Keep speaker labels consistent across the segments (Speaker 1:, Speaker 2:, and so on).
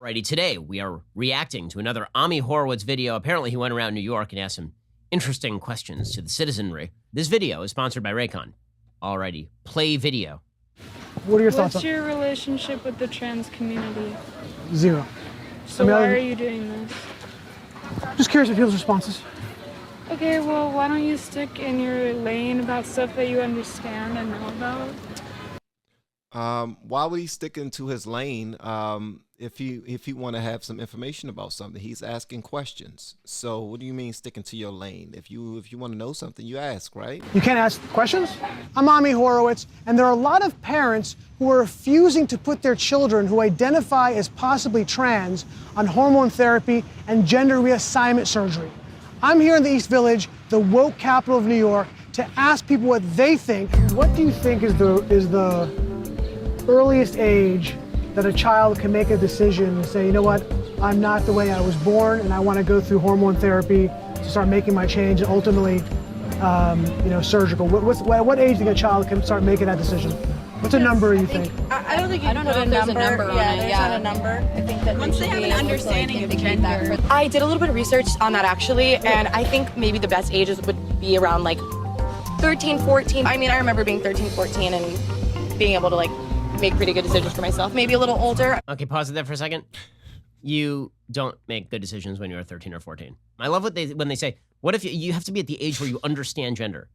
Speaker 1: Alrighty, today we are reacting to another Ami Horowitz video. Apparently he went around New York and asked some interesting questions to the citizenry. This video is sponsored by Raycon. Alrighty, play video.
Speaker 2: What are your thoughts?
Speaker 3: What's your relationship with the trans community?
Speaker 2: Zero.
Speaker 3: So why are you doing this?
Speaker 2: Just curious of people's responses.
Speaker 3: Okay, well, why don't you stick in your lane about stuff that you understand and know about?
Speaker 4: Why would he stick into his lane if he want to have some information about something? He's asking questions. So what do you mean sticking to your lane? If you want to know something, you ask, right?
Speaker 2: You can't ask questions? I'm Ami Horowitz, and there are a lot of parents who are refusing to put their children who identify as possibly trans on hormone therapy and gender reassignment surgery. I'm here in the East Village, the woke capital of New York, to ask people what they think. What do you think is the earliest age that a child can make a decision and say, you know what, I'm not the way I was born and I want to go through hormone therapy to start making my change and ultimately, surgical? What age do you think a child can start making that decision? What's a number you think?
Speaker 5: I don't think you can put a number on it. There's not a number. I think that
Speaker 6: once they have an understanding of gender.
Speaker 5: I did a little bit of research on that actually, and I think maybe the best ages would be around like 13, 14. I mean, I remember being 13, 14 and being able to like make pretty good decisions for myself. Maybe a little older.
Speaker 1: Okay, pause it there for a second. You don't make good decisions when you're 13 or 14. I love when they say, what if you have to be at the age where you understand gender?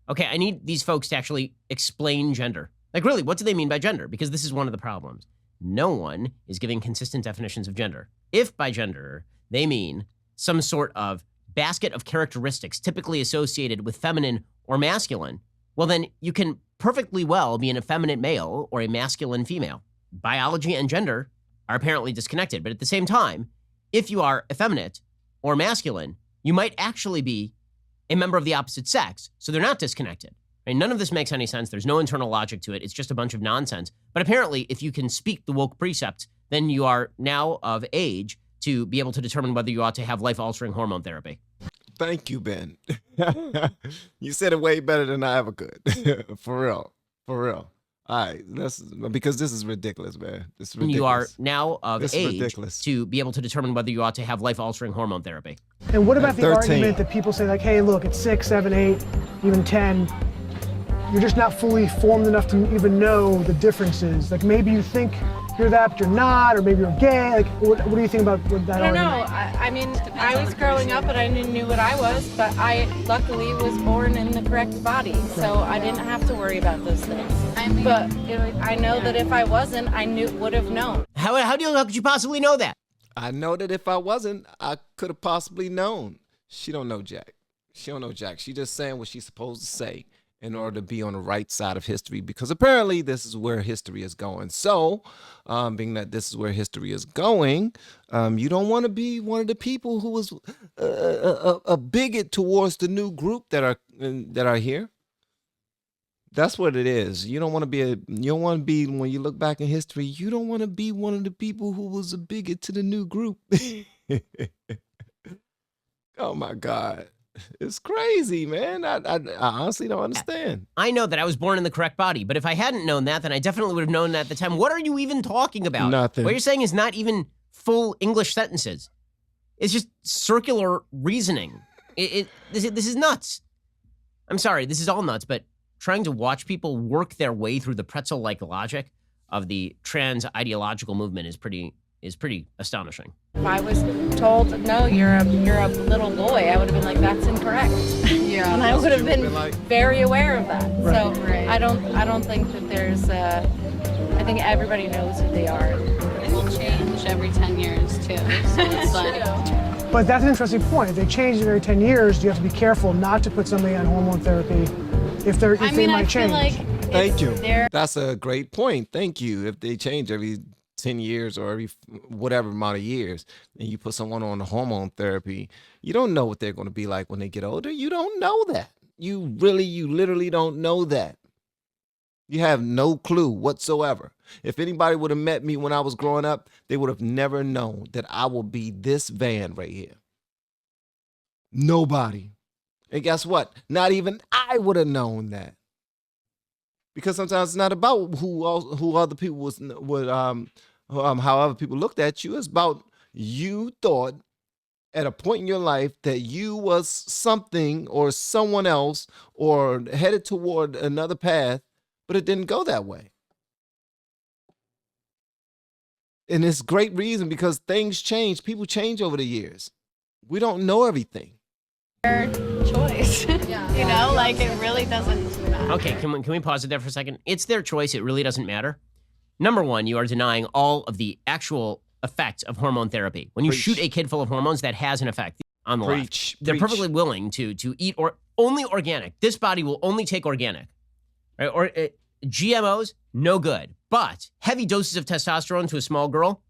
Speaker 1: Okay, I need these folks to actually explain gender. Like really, what do they mean by gender? Because this is one of the problems. No one is giving consistent definitions of gender. If by gender, they mean some sort of basket of characteristics typically associated with feminine or masculine, well then you can perfectly well be an effeminate male or a masculine female. Biology and gender are apparently disconnected, but at the same time, if you are effeminate or masculine, you might actually be a member of the opposite sex, so they're not disconnected. Right? None of this makes any sense. There's no internal logic to it. It's just a bunch of nonsense. But apparently, if you can speak the woke precepts, then you are now of age to be able to determine whether you ought to have life-altering hormone therapy.
Speaker 4: Thank you, Ben. You said it way better than I ever could. For real. For real. All right, because this is ridiculous, man. This is ridiculous.
Speaker 1: You are now of age
Speaker 4: ridiculous.
Speaker 1: to be able to determine whether you ought to have life-altering hormone therapy.
Speaker 2: And what about the
Speaker 4: 13.
Speaker 2: argument that people say like, hey, look, at 6, 7, 8, even 10, you're just not fully formed enough to even know the differences. Like maybe you think you're that, but you're not, or maybe you're gay. Like, what do you think about that?
Speaker 6: I don't
Speaker 2: argument?
Speaker 6: know. I mean, I was growing up and I knew what I was, but I luckily was born in the correct body, so I didn't have to worry about those things. But I know that if I wasn't, I would have known.
Speaker 1: How could you possibly know that?
Speaker 4: I know that if I wasn't, I could have possibly known. She don't know Jack. She don't know Jack. She just saying what she's supposed to say in order to be on the right side of history, because apparently this is where history is going. So, being that this is where history is going, you don't want to be one of the people who was a bigot towards the new group that are here. That's what it is. You don't want to be when you look back in history, you don't want to be one of the people who was a bigot to the new group. Oh my God. It's crazy, man. I honestly don't understand.
Speaker 1: I know that I was born in the correct body, but if I hadn't known that, then I definitely would have known that at the time. What are you even talking about?
Speaker 4: Nothing.
Speaker 1: What you're saying is not even full English sentences. It's just circular reasoning. This is nuts. I'm sorry, this is all nuts, but trying to watch people work their way through the pretzel-like logic of the trans ideological movement is pretty astonishing.
Speaker 6: If I was told, no, you're a little boy, I would have been like, that's incorrect. Yeah. And I would have been very aware of that. Right. So right. I don't think that there's I think everybody knows who they are.
Speaker 7: It will change every 10 years too. So it's like,
Speaker 2: but that's an interesting point. If they change every 10 years, you have to be careful not to put somebody on hormone therapy if they might change.
Speaker 7: Like
Speaker 4: thank you. That's a great point. Thank you. If they change every 10 years or every whatever amount of years, and you put someone on the hormone therapy, you don't know what they're going to be like when they get older. You don't know that. You literally don't know that. You have no clue whatsoever. If anybody would have met me when I was growing up, they would have never known that I will be this van right here. Nobody. And guess what? Not even I would have known that. Because sometimes it's not about who other people would however people looked at you. It's about you thought at a point in your life that you was something or someone else or headed toward another path, but it didn't go that way. And it's great reason because things change. People change over the years. We don't know everything.
Speaker 6: Their choice. You know, like it really doesn't matter.
Speaker 1: Okay, can we pause it there for a second? It's their choice. It really doesn't matter. Number one, you are denying all of the actual effects of hormone therapy. When you shoot a kid full of hormones, that has an effect on the left. They're perfectly willing to eat only organic. This body will only take organic. Right? Or GMOs, no good. But heavy doses of testosterone to a small girl,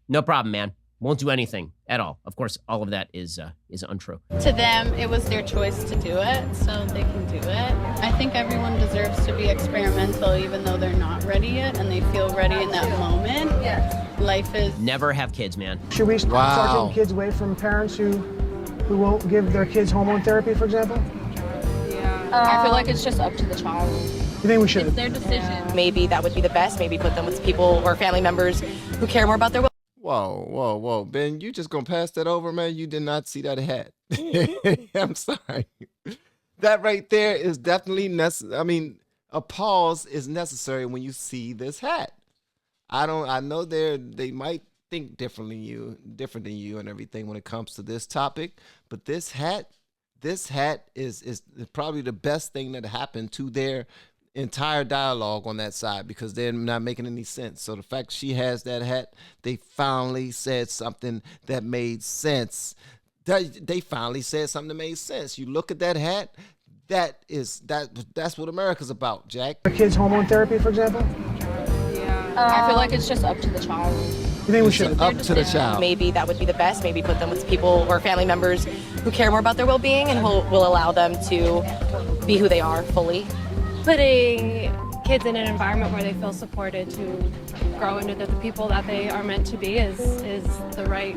Speaker 1: no problem, man. Won't do anything at all. Of course, all of that is untrue.
Speaker 7: To them, it was their choice to do it, so they can do it. I think everyone deserves to be experimental, even though they're not ready yet, and they feel ready in that moment. Life is...
Speaker 1: Never have kids, man.
Speaker 2: Should we start taking kids away from parents who won't give their kids hormone therapy, for example?
Speaker 6: I feel like it's just up to the child.
Speaker 2: You think we should?
Speaker 7: It's their decision.
Speaker 5: Maybe that would be the best. Maybe put them with people or family members who care more about their well.
Speaker 4: Whoa. Ben, you just gonna pass that over, man? You did not see that hat. I'm sorry. That right there is definitely necessary. I mean, a pause is necessary when you see this hat. I know they might think different than you and everything when it comes to this topic, but this hat is probably the best thing that happened to their entire dialogue on that side, because they're not making any sense. So the fact she has that hat, they finally said something that made sense. They finally said something that made sense. You look at that hat, that's what America's about, Jack.
Speaker 2: Our kids hormone therapy, for example?
Speaker 6: I feel like it's just up to the child.
Speaker 2: You think we should?
Speaker 4: Up to the child.
Speaker 5: Maybe that would be the best. Maybe put them with people or family members who care more about their well-being and will allow them to be who they are fully.
Speaker 8: Putting kids in an environment where they feel supported to grow into the people that they are meant to be is the right.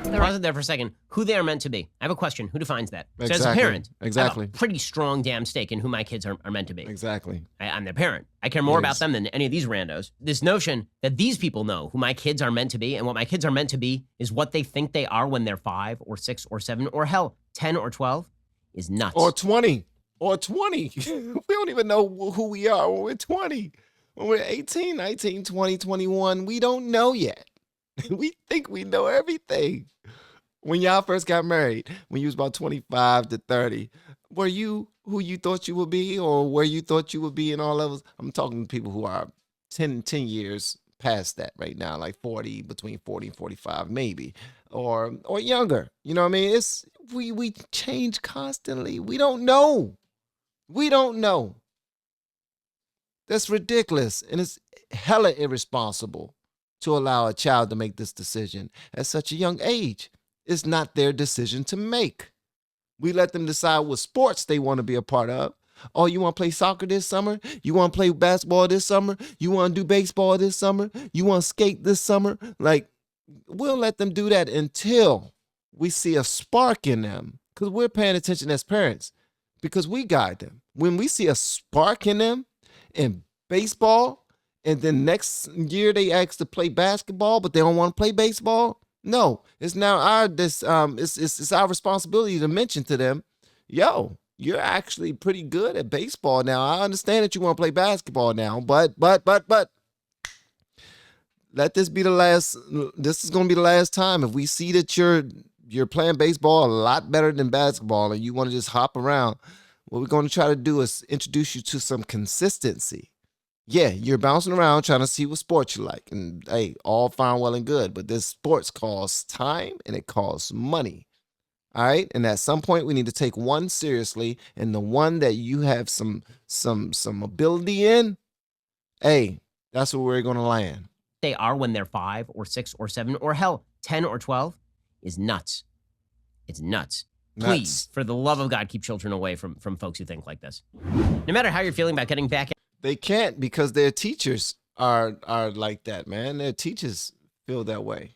Speaker 1: Pause it there for a second. Who they are meant to be. I have a question. Who defines that?
Speaker 4: Exactly.
Speaker 1: So as a parent, I
Speaker 4: Exactly.
Speaker 1: have a pretty strong damn stake in who my kids are meant to be.
Speaker 4: Exactly.
Speaker 1: I'm their parent. I care more about them than any of these randos. This notion that these people know who my kids are meant to be, and what my kids are meant to be is what they think they are when they're 5 or 6 or 7 or hell 10 or 12 is nuts.
Speaker 4: Or 20. We don't even know who we are when we're 20. When we're 18, 19, 20, 21, we don't know yet. We think we know everything. When y'all first got married, when you was about 25 to 30, were you who you thought you would be, or where you thought you would be in all levels? I'm talking to people who are 10 years past that right now, like 40, between 40 and 45 maybe, or younger. You know what I mean? It's we change constantly. We don't know. That's ridiculous, and it's hella irresponsible to allow a child to make this decision at such a young age. It's not their decision to make. We let them decide what sports they want to be a part of. Oh, you want to play soccer this summer? You want to play basketball this summer? You want to do baseball this summer? You want to skate this summer? Like, we'll let them do that until we see a spark in them, because we're paying attention as parents, because we guide them. When we see a spark in them in baseball, and then next year they ask to play basketball, but they don't want to play baseball. No, it's now it's our responsibility to mention to them, yo, you're actually pretty good at baseball now. I understand that you want to play basketball now, but let this be the last. This is going to be the last time. If we see that you're playing baseball a lot better than basketball, and you want to just hop around, what we're going to try to do is introduce you to some consistency. Yeah, you're bouncing around trying to see what sports you like. And hey, all fine, well and good. But this sports costs time and it costs money. All right. And at some point we need to take one seriously. And the one that you have some ability in, hey, that's where we're going to land.
Speaker 1: They are when they're 5 or 6 or 7 or hell 10 or 12 is nuts. It's nuts. Please, for the love of God, keep children away from folks who think like this. No matter how you're feeling about getting back.
Speaker 4: They can't, because their teachers are like that, man. Their teachers feel that way.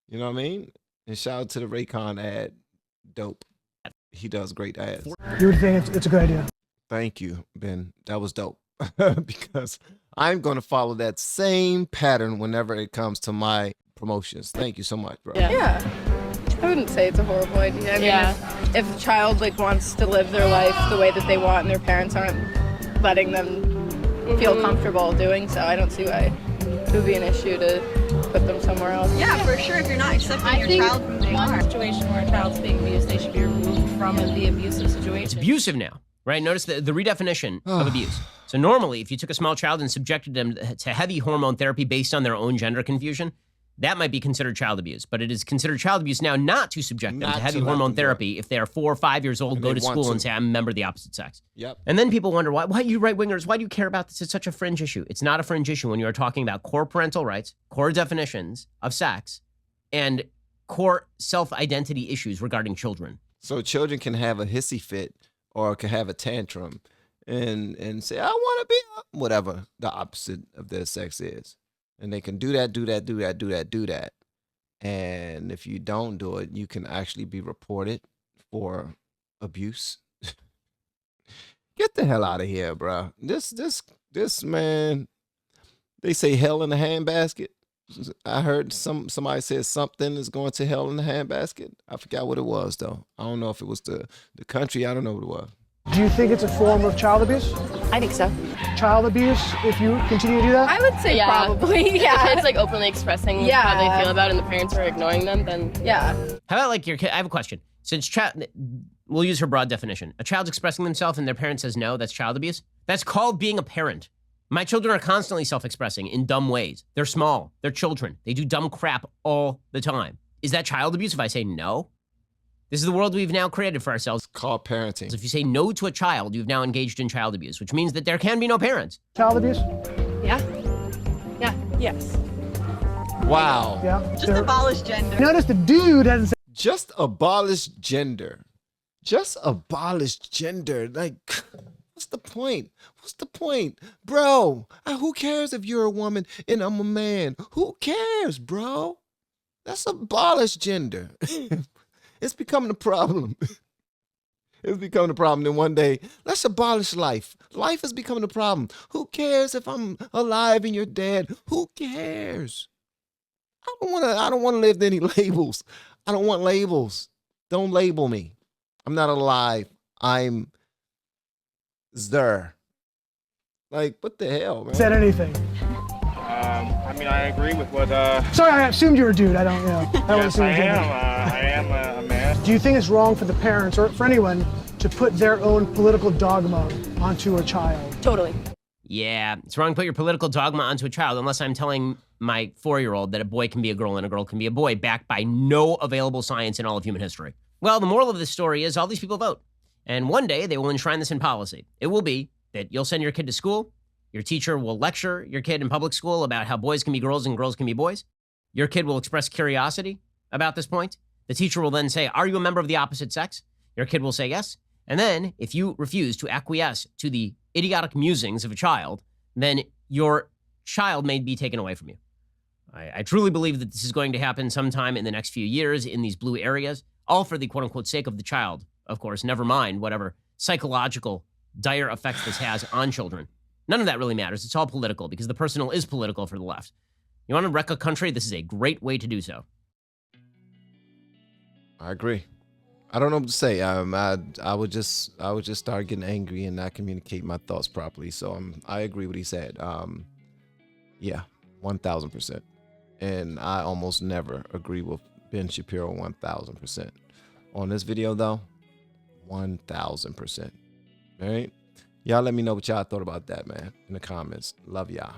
Speaker 4: You know what I mean? And shout out to the Raycon ad. Dope. He does great ads.
Speaker 2: You would think it's a good idea.
Speaker 4: Thank you, Ben. That was dope. because I'm going to follow that same pattern whenever it comes to my promotions. Thank you so much, bro.
Speaker 6: Yeah. I wouldn't say it's a horrible idea. I mean, if the child like wants to live their life the way that they want and their parents aren't letting them feel comfortable doing so, I don't see why it would be an issue to put them somewhere else.
Speaker 9: Yeah, for sure. If you're not accepting your child from who they are.
Speaker 6: Situation where a child's being abused, they should be removed from the abusive situation.
Speaker 1: It's abusive now, right? Notice the redefinition of abuse. So normally, if you took a small child and subjected them to heavy hormone therapy based on their own gender confusion, that might be considered child abuse. But it is considered child abuse now not to subject them to heavy hormone therapy if they are 4 or 5 years old, go to school and say, I'm a member of the opposite sex.
Speaker 4: Yep.
Speaker 1: And then people wonder, why you right-wingers, why do you care about this? It's such a fringe issue. It's not a fringe issue when you are talking about core parental rights, core definitions of sex, and core self-identity issues regarding children.
Speaker 4: So children can have a hissy fit or can have a tantrum and say, I want to be whatever the opposite of their sex is. And they can do that. And if you don't do it, you can actually be reported for abuse. Get the hell out of here, bro. This man, they say hell in the handbasket. I heard somebody said something is going to hell in the handbasket. I forgot what it was, though. I don't know if it was the country. I don't know what it was.
Speaker 2: Do you think it's a form of child abuse?
Speaker 5: I think so.
Speaker 2: Child abuse if you continue to do that?
Speaker 6: I would say probably, yeah.
Speaker 5: If the kid's like openly expressing how they feel about it and the parents are ignoring them, then
Speaker 6: yeah.
Speaker 1: How about like your kid? I have a question. Since we'll use her broad definition. A child's expressing themselves and their parent says no, that's child abuse? That's called being a parent. My children are constantly self-expressing in dumb ways. They're small. They're children. They do dumb crap all the time. Is that child abuse if I say no? This is the world we've now created for ourselves.
Speaker 4: It's called parenting.
Speaker 1: So if you say no to a child, you've now engaged in child abuse, which means that there can be no parents.
Speaker 2: Child abuse?
Speaker 6: Yeah. Yeah. Yes.
Speaker 4: Wow.
Speaker 2: Yeah.
Speaker 9: Just abolish gender.
Speaker 2: Notice the dude hasn't said
Speaker 4: Just abolish gender. Just abolish gender. Like, what's the point? What's the point? Bro, who cares if you're a woman and I'm a man? Who cares, bro? Let's abolish gender. It's becoming a problem. It's becoming a problem. Then one day, let's abolish life. Life is becoming a problem. Who cares if I'm alive and you're dead? Who cares? I don't want to live to any labels. I don't want labels. Don't label me. I'm not alive. I'm there. Like, what the hell, man?
Speaker 2: said anything.
Speaker 10: I mean, I agree with what.
Speaker 2: Sorry, I assumed you were a dude. I don't know.
Speaker 10: Yes, I am a man.
Speaker 2: Do you think it's wrong for the parents or for anyone to put their own political dogma onto a child?
Speaker 5: totally.
Speaker 1: Yeah, it's wrong to put your political dogma onto a child unless I'm telling my 4-year-old that a boy can be a girl and a girl can be a boy, backed by no available science in all of human history. Well, the moral of this story is all these people vote. And one day they will enshrine this in policy. It will be that you'll send your kid to school. Your teacher will lecture your kid in public school about how boys can be girls and girls can be boys. Your kid will express curiosity about this point. The teacher will then say, are you a member of the opposite sex? Your kid will say yes. And then if you refuse to acquiesce to the idiotic musings of a child, then your child may be taken away from you. I truly believe that this is going to happen sometime in the next few years in these blue areas, all for the quote unquote sake of the child, of course, never mind whatever psychological dire effects this has on children. None of that really matters. It's all political because the personal is political for the left. You want to wreck a country? This is a great way to do so.
Speaker 4: I agree. I don't know what to say. I would just start getting angry and not communicate my thoughts properly. So I agree with what he said. Yeah, 1,000%. And I almost never agree with Ben Shapiro 1,000%. On this video though, 1,000%. All right. Y'all let me know what y'all thought about that, man, in the comments. Love y'all.